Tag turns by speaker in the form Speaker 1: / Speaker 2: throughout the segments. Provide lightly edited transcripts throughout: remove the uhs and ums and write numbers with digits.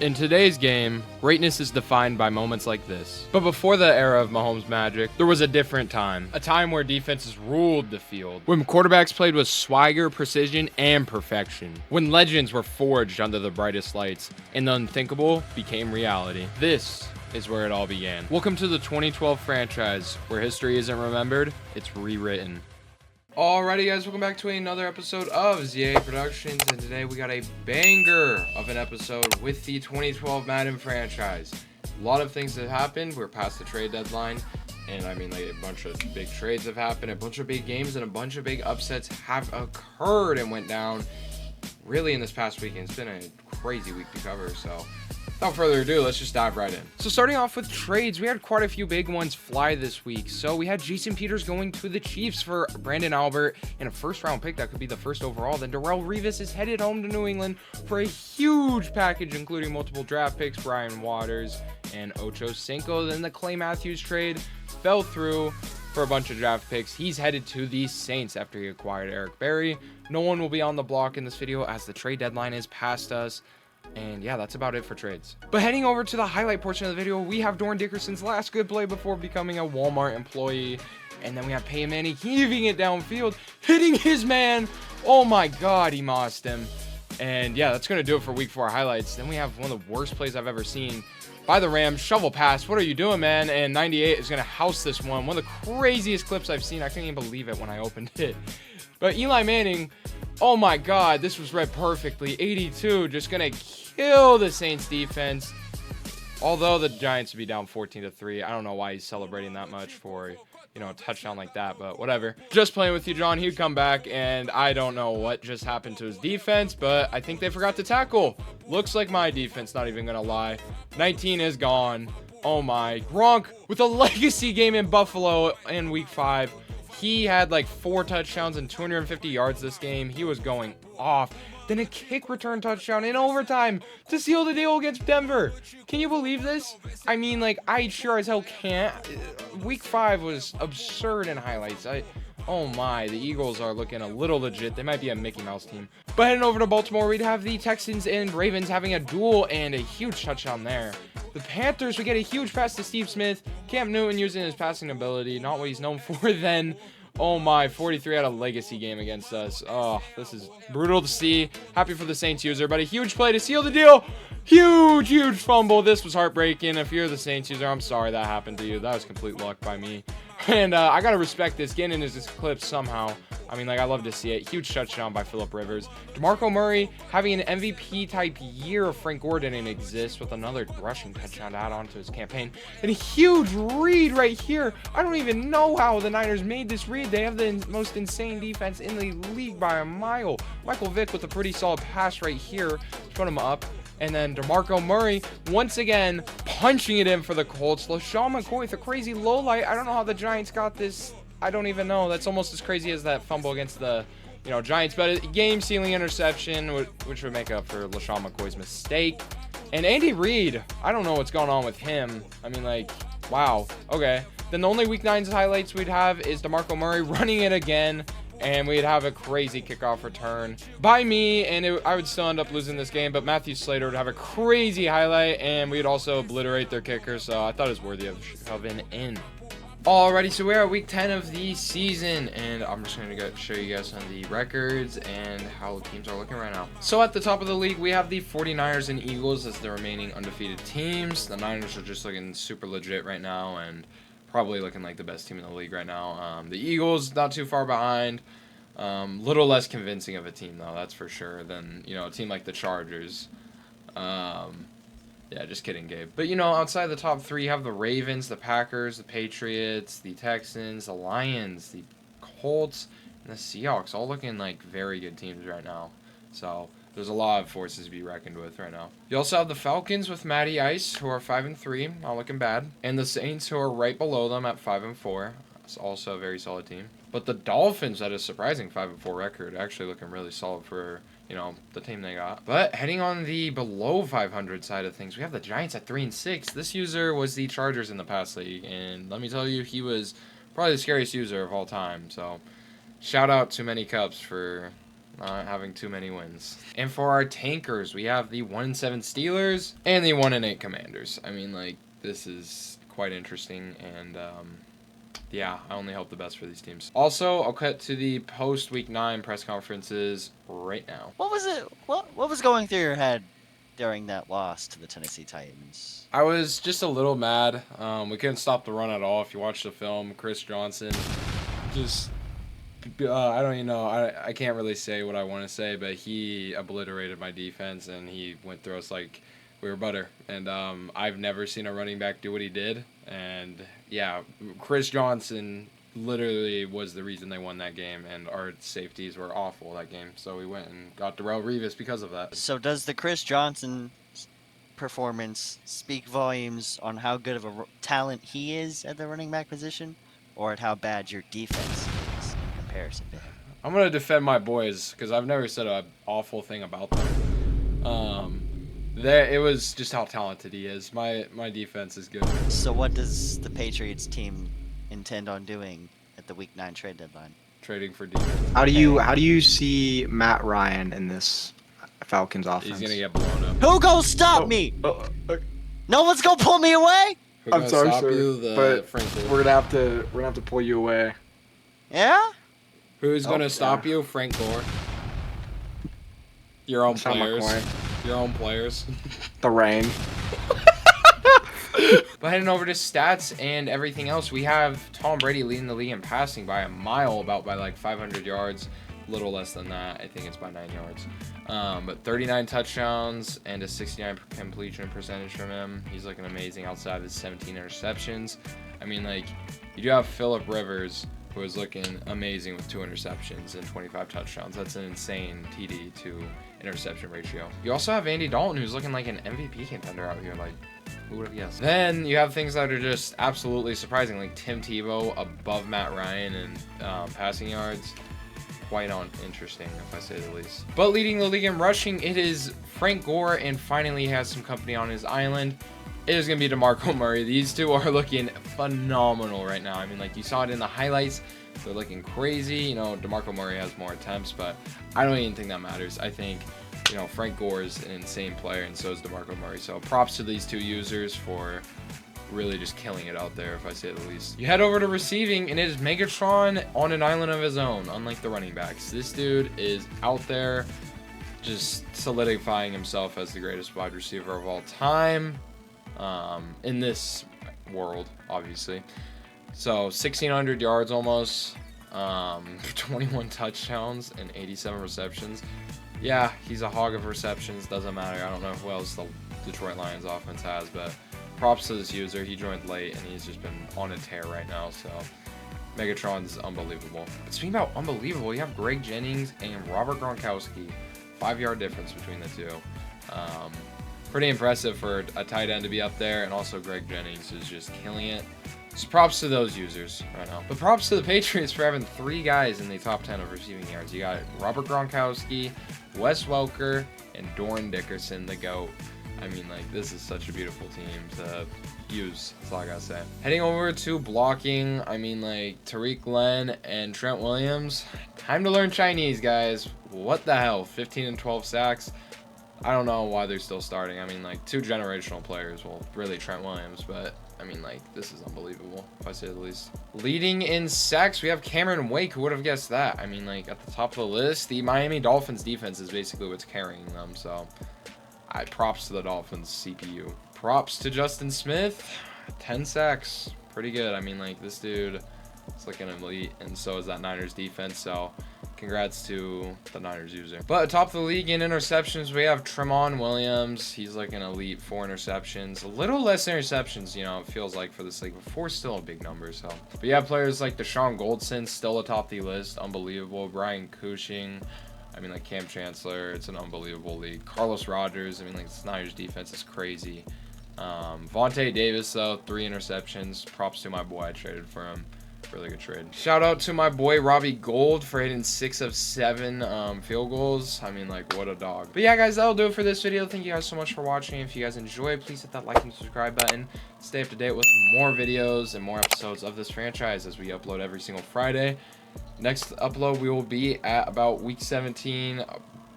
Speaker 1: In today's game, greatness is defined by moments like this. But before the era of Mahomes magic, there was a different time. A time where defenses ruled the field. When quarterbacks played with swagger, precision, and perfection. When legends were forged under the brightest lights, and the unthinkable became reality. This is where it all began. Welcome to the 2012 franchise, where history isn't remembered, it's rewritten. Alrighty guys, welcome back to another episode of ZA Productions, and today we got a banger of an episode with the 2012 Madden franchise. A lot of things have happened. We're past the trade deadline, and I mean, like, a bunch of big trades have happened, a bunch of big games, and a bunch of big upsets have occurred and went down really in this past weekend. It's been a crazy week to cover, so without further ado, let's just dive right in. So starting off with trades, we had quite a few big ones fly this week. So we had Jason Peters going to the Chiefs for Brandon Albert and a first round pick that could be the first overall. Then Darrelle Revis is headed home to New England for a huge package, including multiple draft picks, Brian Waters and Ocho Cinco. Then the Clay Matthews trade fell through for a bunch of draft picks. He's headed to the Saints after he acquired Eric Berry. No one will be on the block in this video as the trade deadline is past us. And yeah, that's about it for trades. But heading over to the highlight portion of the video, we have Doran Dickerson's last good play before becoming a Walmart employee. And then we have Peyton Manning heaving it downfield, hitting his man. Oh my God, he mossed him. And yeah, that's going to do it for week 4 highlights. Then we have one of the worst plays I've ever seen by the Rams. Shovel pass. What are you doing, man? And 98 is going to house this one. One of the craziest clips I've seen. I couldn't even believe it when I opened it. But Eli Manning, oh my God, this was read perfectly. 82, just going to kill the Saints defense. Although the Giants would be down 14-3. I don't know why he's celebrating that much for, a touchdown like that, but whatever. Just playing with you, John. He'd come back, and I don't know what just happened to his defense, but I think they forgot to tackle. Looks like my defense, not even going to lie. 19 is gone. Oh my. Gronk with a legacy game in Buffalo in week 5. He had like 4 touchdowns and 250 yards this game. He was going off. Then a kick return touchdown in overtime to seal the deal against Denver. Can you believe this? I mean, like, I sure as hell can't. Week 5 was absurd in highlights. Oh my, the Eagles are looking a little legit. They might be a Mickey Mouse team. But heading over to Baltimore, we'd have the Texans and Ravens having a duel and a huge touchdown there. The Panthers, we get a huge pass to Steve Smith. Cam Newton using his passing ability, not what he's known for then. Oh my, 43 had a legacy game against us. Oh, this is brutal to see. Happy for the Saints user, but a huge play to seal the deal. Huge fumble. This was heartbreaking. If you're the Saints user, I'm sorry that happened to you. That was complete luck by me. And I got to respect this. Getting into this clip somehow. I mean, like, I love to see it. Huge touchdown by Phillip Rivers. DeMarco Murray having an MVP-type year. Frank Gore didn't exist with another rushing touchdown to add on to his campaign. And a huge read right here. I don't even know how the Niners made this read. They have the most insane defense in the league by a mile. Michael Vick with a pretty solid pass right here to put him up. And then DeMarco Murray, once again, punching it in for the Colts. LaShawn McCoy with a crazy low light. I don't know how the Giants got this. I don't even know. That's almost as crazy as that fumble against the, Giants. But a game-sealing interception, which would make up for LaShawn McCoy's mistake. And Andy Reid, I don't know what's going on with him. I mean, like, wow. Okay. Then the only Week 9's highlights we'd have is DeMarco Murray running it again. And we'd have a crazy kickoff return by me, and I would still end up losing this game, but Matthew Slater would have a crazy highlight, and we'd also obliterate their kicker, so I thought it was worthy of an in. Alrighty, so we're at week 10 of the season, and I'm just going to show you guys on the records and how the teams are looking right now. So at the top of the league, we have the 49ers and Eagles as the remaining undefeated teams. The Niners are just looking super legit right now, and probably looking like the best team in the league right now. The Eagles, not too far behind. Little less convincing of a team, though, that's for sure, than, a team like the Chargers. Yeah, just kidding, Gabe. But, outside the top 3, you have the Ravens, the Packers, the Patriots, the Texans, the Lions, the Colts, and the Seahawks, all looking like very good teams right now. So there's a lot of forces to be reckoned with right now. You also have the Falcons with Matty Ice, who are 5-3, not looking bad. And the Saints, who are right below them at 5-4. It's also a very solid team. But the Dolphins had a surprising 5-4 record, actually looking really solid for, the team they got. But heading on the below 500 side of things, we have the Giants at 3-6. This user was the Chargers in the past league, and let me tell you, he was probably the scariest user of all time. So shout out to Many Cups for not having too many wins. And for our tankers, we have the 1-7 Steelers and the 1-8 Commanders. I mean, like, this is quite interesting, and yeah, I only hope the best for these teams. Also, I'll cut to the post-Week 9 press conferences right now.
Speaker 2: What was it? What was going through your head during that loss to the Tennessee Titans?
Speaker 1: I was just a little mad. We couldn't stop the run at all. If you watch the film, Chris Johnson just... I don't even know. I can't really say what I want to say, but he obliterated my defense, and he went through us like we were butter. And I've never seen a running back do what he did. And, yeah, Chris Johnson literally was the reason they won that game, and our safeties were awful that game. So we went and got Darrelle Revis because of that.
Speaker 2: So does the Chris Johnson performance speak volumes on how good of a talent he is at the running back position, or at how bad your defense is in comparison to him?
Speaker 1: I'm going to defend my boys because I've never said an awful thing about them. It was just how talented he is. My defense is good.
Speaker 2: So what does the Patriots team intend on doing at the Week 9 trade deadline?
Speaker 1: Trading for defense.
Speaker 3: How do you see Matt Ryan in this Falcons offense?
Speaker 1: He's going to get blown up.
Speaker 2: Who gonna stop me? No one's gonna pull me away?
Speaker 3: I'm sorry, sir, but
Speaker 1: Frank
Speaker 3: we're gonna have to pull you away.
Speaker 2: Yeah?
Speaker 1: Who's going to stop you? Frank Gore. Your own players. Your own players.
Speaker 3: The rain.
Speaker 1: But heading over to stats and everything else, we have Tom Brady leading the league in passing by a mile, about by like 500 yards. A little less than that. I think it's by 9 yards. But 39 touchdowns and a 69 completion percentage from him. He's looking amazing outside of his 17 interceptions. I mean, like, you do have Phillip Rivers, who is looking amazing with 2 interceptions and 25 touchdowns. That's an insane TD to interception ratio. You also have Andy Dalton, who's looking like an MVP contender out here. Like, who would have guessed? Then you have things that are just absolutely surprising, like Tim Tebow above Matt Ryan in passing yards. Quite interesting, if I say the least. But leading the league in rushing, it is Frank Gore, and finally he has some company on his island. It is going to be DeMarco Murray. These two are looking phenomenal right now. I mean, like, you saw it in the highlights. They're looking crazy. You know, DeMarco Murray has more attempts, but I don't even think that matters. I think, you know, Frank Gore is an insane player, and so is DeMarco Murray. So props to these two users for really just killing it out there, if I say the least. You head over to receiving, and it is Megatron on an island of his own, unlike the running backs. This dude is out there just solidifying himself as the greatest wide receiver of all time. In this world, obviously. So 1,600 yards almost, 21 touchdowns and 87 receptions. Yeah, he's a hog of receptions. Doesn't matter. I don't know who else the Detroit Lions offense has, but props to this user. He joined late, and he's just been on a tear right now. So Megatron's unbelievable. But speaking about unbelievable, you have Greg Jennings and Robert Gronkowski. 5-yard difference between the two. Pretty impressive for a tight end to be up there, and also Greg Jennings is just killing it. So props to those users right now. But props to the Patriots for having 3 guys in the top 10 of receiving yards. You got Robert Gronkowski, Wes Welker, and Doran Dickerson, the GOAT. I mean, like, this is such a beautiful team to use. That's all I gotta say. Heading over to blocking, I mean, like, Tariq Glenn and Trent Williams. Time to learn Chinese, guys. What the hell? 15 and 12 sacks. I don't know why they're still starting. I mean, like, 2 generational players. Well, really Trent Williams, but I mean, like, this is unbelievable, if I say the least. Leading in sacks, we have Cameron Wake. Who would have guessed that? I mean, like, at the top of the list, the Miami Dolphins defense is basically what's carrying them. So, props to the Dolphins CPU. Props to Justin Smith. 10 sacks. Pretty good. I mean, like, this dude is looking elite, and so is that Niners defense. So, congrats to the Niners user. But atop the league in interceptions, we have Tremont Williams. He's like an elite 4 interceptions. A little less interceptions, you know, it feels like for this league. But 4 is still a big number, so. But you have players like Deshaun Goldson still atop the list. Unbelievable. Brian Cushing. I mean, like, Cam Chancellor. It's an unbelievable league. Carlos Rogers. I mean, like, this Niners defense is crazy. Vontae Davis, though, 3 interceptions. Props to my boy. I traded for him. Really good trade. Shout out to my boy Robbie Gould for hitting 6 of 7 field goals. I mean, like, what a dog. But yeah, guys, that'll do it for this video. Thank you guys so much for watching. If you guys enjoyed, please hit that like and subscribe button. Stay up to date with more videos and more episodes of this franchise as we upload every single Friday. Next upload, we will be at about week 17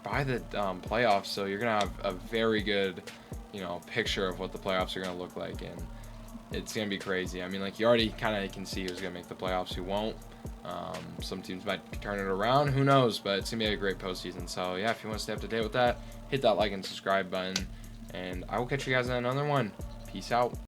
Speaker 1: by the playoffs. So you're going to have a very good, picture of what the playoffs are going to look like. And it's going to be crazy. I mean, like, you already kind of can see who's going to make the playoffs, who won't. Some teams might turn it around. Who knows? But it's going to be a great postseason. So, yeah, if you want to stay up to date with that, hit that like and subscribe button. And I will catch you guys in another one. Peace out.